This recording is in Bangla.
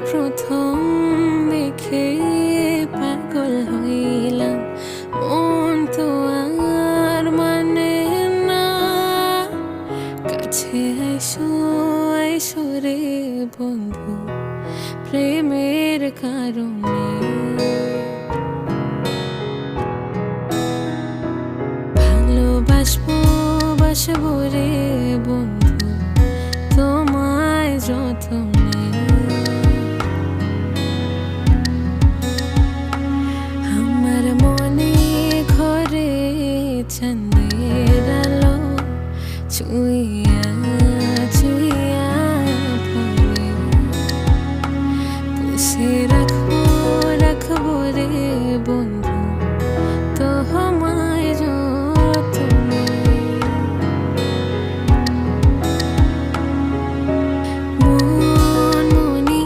প্রথম দেখে পাগল হইলাম, মন তো আর মানে না। কাছে আইসো আইসো রে বন্ধু, প্রেমের কারণে। ভালোবাসবো বাসবো রে বন্ধু, তোমায় যতনে। আমার মনে ঘরে চাঁদের আলো ছুঁইয়া ছুঁইয়া পড়ে, পুষে